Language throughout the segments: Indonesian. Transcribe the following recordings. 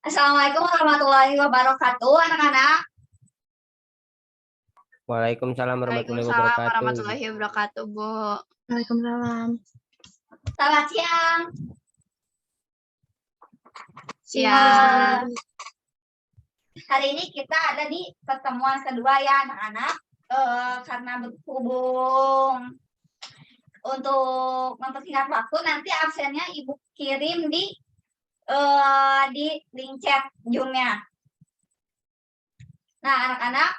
Assalamualaikum warahmatullahi wabarakatuh, anak-anak. Waalaikumsalam warahmatullahi Waalaikumsalam wabarakatuh. warahmatullahi wabarakatuh, Bu. Waalaikumsalam. Selamat siang. Siang. Hari ini kita ada di pertemuan kedua ya, anak-anak. Karena berhubung untuk mempersingkat waktu, nanti absennya Ibu kirim di link chat Zoom-nya. Nah, anak-anak,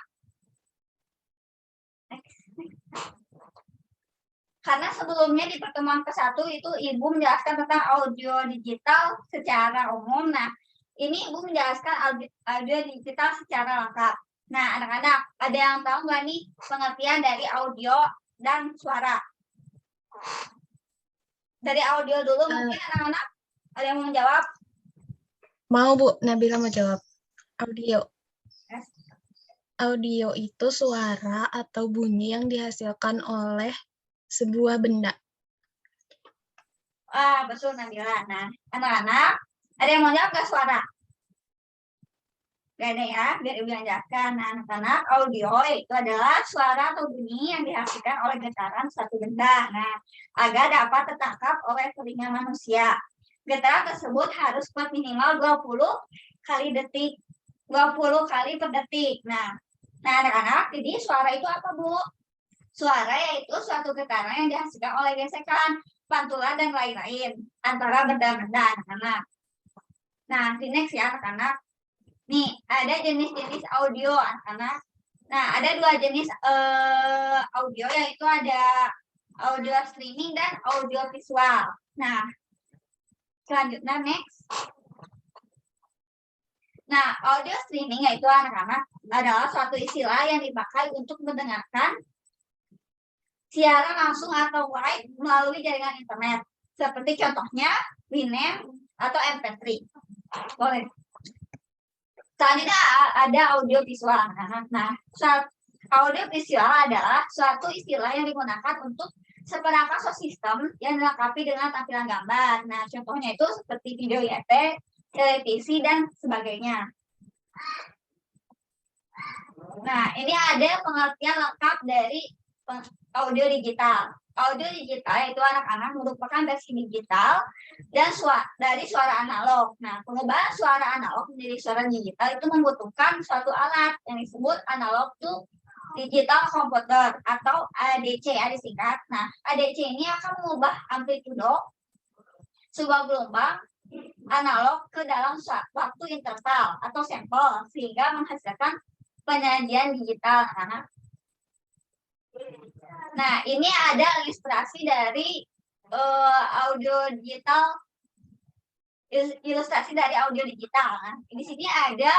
karena sebelumnya di pertemuan ke-1 itu Ibu menjelaskan tentang audio digital secara umum. Nah, ini Ibu menjelaskan audio digital secara lengkap. Nah, anak-anak, ada yang tahu nggak nih pengertian dari audio dan suara? Dari audio dulu mungkin anak-anak ada yang mau menjawab? Mau, Bu. Nabila mau jawab. Audio. Audio itu suara atau bunyi yang dihasilkan oleh sebuah benda. Betul Nabila. Nah, anak-anak, ada yang mau jawab nggak suara? Gak ada ya, biar Ibu yang jelaskan. Nah, anak-anak, audio itu adalah suara atau bunyi yang dihasilkan oleh getaran suatu benda. Nah, agar dapat tertangkap oleh telinga manusia. Getaran tersebut harus kuat minimal 20 kali detik, 20 kali per detik. Nah, anak-anak, jadi suara itu apa, Bu? Suara yaitu suatu getaran yang dihasilkan oleh gesekan, pantulan, dan lain-lain antara benda-benda, anak-anak. Nah, di next ya, anak-anak. Nih, ada jenis-jenis audio, anak-anak. Nah, ada dua jenis audio, yaitu ada audio streaming dan audio visual. Nah, selanjutnya next. Nah, audio streaming yaitu anak-anak adalah suatu istilah yang dipakai untuk mendengarkan siaran langsung atau live melalui jaringan internet. Seperti contohnya Winamp atau MP3. Boleh. Selanjutnya ada audio visual, anak-anak. Nah, audio visual adalah suatu istilah yang digunakan untuk seperangkat sistem yang dilengkapi dengan tampilan gambar. Nah, contohnya itu seperti video YT, televisi, dan sebagainya. Nah, ini ada pengertian lengkap dari audio digital. Audio digital itu anak-anak merupakan versi digital dan dari suara analog. Nah, pengubahan suara analog menjadi suara digital itu membutuhkan suatu alat yang disebut analog to digital converter atau ADC ya disingkat. Nah, ADC ini akan mengubah amplitudo sebuah gelombang analog ke dalam waktu interval atau sampel sehingga menghasilkan penyajian digital, anak-anak. Nah, ini ada ilustrasi dari audio digital, ilustrasi dari audio digital. Nah, di sini ada,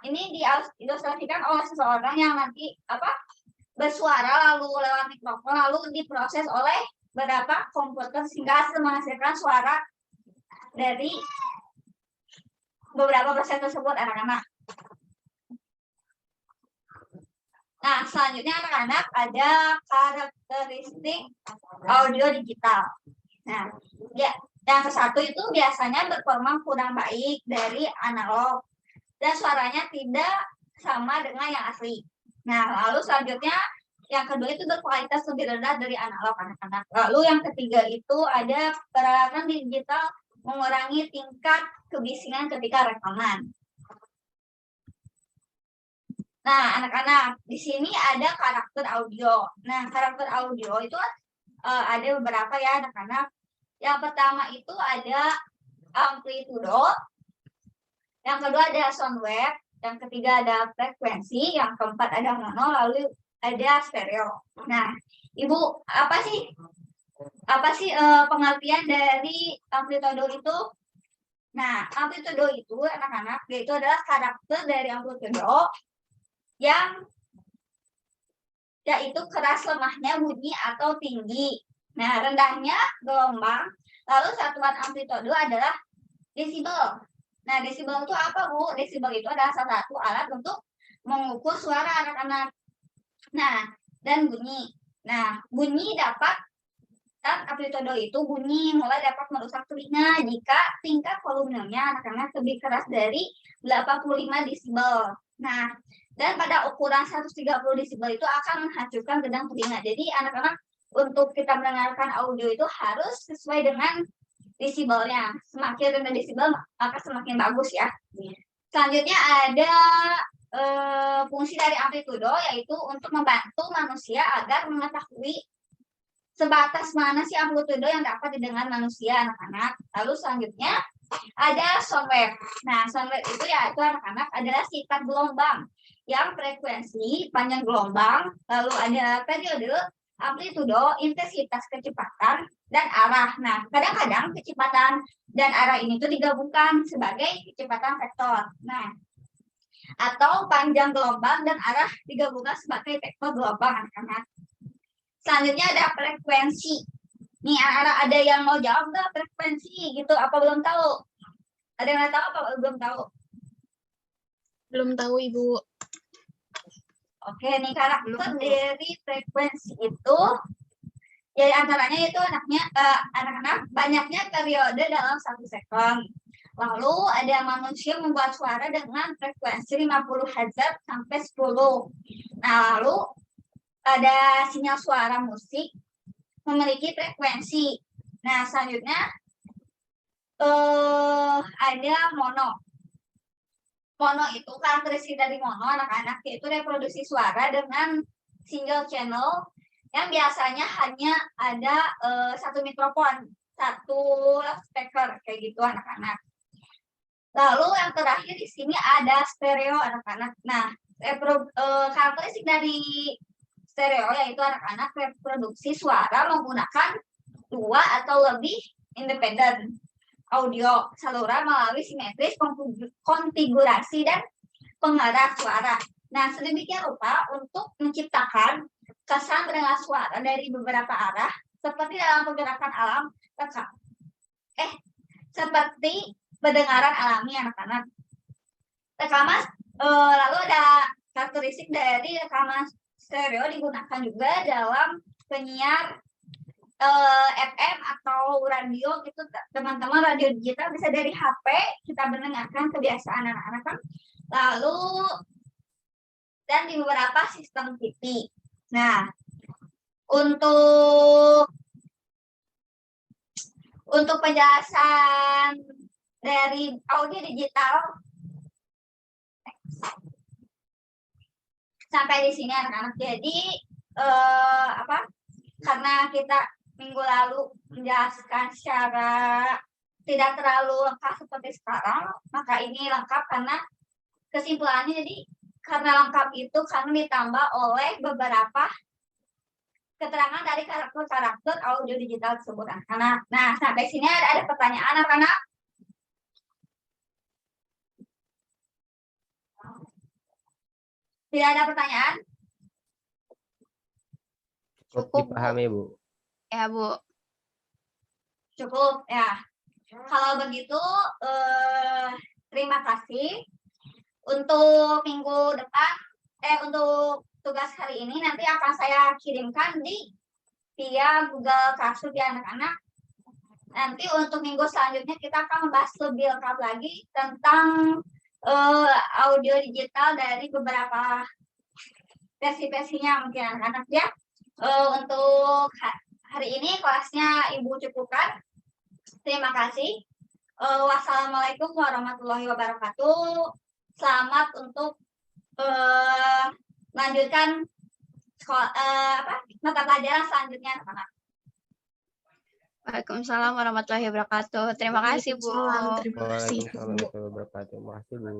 ini diilustrasikan oleh seseorang yang nanti bersuara lalu lewat mikrofon lalu diproses oleh beberapa komputer sehingga menghasilkan suara dari beberapa proses tersebut, anak-anak. Nah, selanjutnya anak-anak ada karakteristik audio digital. Nah, ya, yang ke-1 itu biasanya berforma kurang baik dari analog dan suaranya tidak sama dengan yang asli. Nah, lalu selanjutnya yang kedua itu berkualitas lebih rendah dari analog, anak-anak. Lalu yang ketiga itu ada peralatan digital mengurangi tingkat kebisingan ketika rekaman. Nah, anak-anak, di sini ada karakter audio. Nah, karakter audio itu ada beberapa ya, anak-anak. Yang pertama itu ada amplitudo. Yang kedua ada sound wave. Yang ketiga ada frekuensi. Yang keempat ada mono, lalu ada stereo. Nah, Ibu, apa sih pengertian dari amplitudo itu? Nah, amplitudo itu, anak-anak, yaitu adalah karakter dari amplitudo yang yaitu keras lemahnya bunyi atau tinggi. Nah, rendahnya gelombang. Lalu satuan amplitudo adalah desibel. Nah, desibel itu apa, Bu? Desibel itu adalah salah satu alat untuk mengukur suara, anak-anak. Nah, dan bunyi. Nah, bunyi dapat Dan amplitudo itu bunyi mulai dapat merusak telinga jika tingkat volumenya anak-anak lebih keras dari 85 desibel. Nah, dan pada ukuran 130 desibel itu akan menghancurkan gendang telinga. Jadi anak-anak untuk kita mendengarkan audio itu harus sesuai dengan desibelnya. Semakin rendah desibel maka semakin bagus ya. Selanjutnya ada fungsi dari amplitudo yaitu untuk membantu manusia agar mengetahui sebatas mana sih amplitudo yang dapat didengar manusia anak-anak. Lalu selanjutnya ada soundwave. Nah, soundwave itu yaitu anak-anak adalah sifat gelombang yang frekuensi, panjang gelombang, lalu ada periode, amplitudo, intensitas kecepatan, dan arah. Nah, kadang-kadang kecepatan dan arah ini tuh digabungkan sebagai kecepatan vektor. Nah, atau panjang gelombang dan arah digabungkan sebagai vektor gelombang anak-anak. Selanjutnya ada frekuensi. Nih, anak-anak ada yang mau jawab nggak frekuensi gitu? Apa belum tahu? Ada yang tahu apa belum tahu? Belum tahu, Ibu. Oke, nih karakter dari frekuensi itu, jadi antaranya itu anak-anak banyaknya periode dalam 1 sekon. Lalu ada manusia membuat suara dengan frekuensi 50 Hz sampai 10. Nah, lalu ada sinyal suara musik memiliki frekuensi. Nah, selanjutnya ada mono. Mono itu karakteristik dari mono anak-anak yaitu reproduksi suara dengan single channel yang biasanya hanya ada satu mikrofon, satu speaker kayak gitu anak-anak. Lalu yang terakhir di sini ada stereo anak-anak. Nah, karakteristik dari stereo yaitu anak-anak reproduksi suara menggunakan 2 atau lebih independen audio saluran melalui simetris konfigurasi dan pengarah suara. Nah, sedemikian rupa untuk menciptakan kesan mendengar suara dari beberapa arah seperti dalam pergerakan alam seperti pendengaran alami anak-anak. Rekaman lalu ada karakteristik dari rekaman stereo digunakan juga dalam penyiar FM atau radio gitu teman-teman. Radio digital bisa dari HP kita mendengarkan kebiasaan anak-anak kan. Lalu dan di beberapa sistem TV. Nah, untuk penjelasan dari audio digital sampai di sini anak-anak. Jadi karena kita minggu lalu menjelaskan secara tidak terlalu lengkap seperti sekarang, maka ini lengkap karena kesimpulannya jadi karena lengkap itu karena ditambah oleh beberapa keterangan dari karakter-karakter audio digital tersebut anak-anak. Nah, sampai sini ada pertanyaan anak-anak? Tidak ada pertanyaan? Cukup dipahami, Bu. Ya, Bu. Cukup, ya. Kalau begitu, terima kasih. Untuk minggu depan, untuk tugas hari ini nanti akan saya kirimkan via Google Classroom ya anak-anak. Nanti untuk minggu selanjutnya kita akan membahas lebih lengkap lagi tentang audio digital dari beberapa versi-versinya mungkin anak-anak ya. Untuk hari ini kelasnya Ibu cukupkan. Terima kasih. Wassalamualaikum warahmatullahi wabarakatuh. Selamat untuk melanjutkan mata pelajaran selanjutnya anak-anak. Waalaikumsalam warahmatullahi wabarakatuh. Terima kasih, Bu. Waalaikumsalam, terima kasih. Waalaikumsalam warahmatullahi wabarakatuh. Terima kasih, Bu.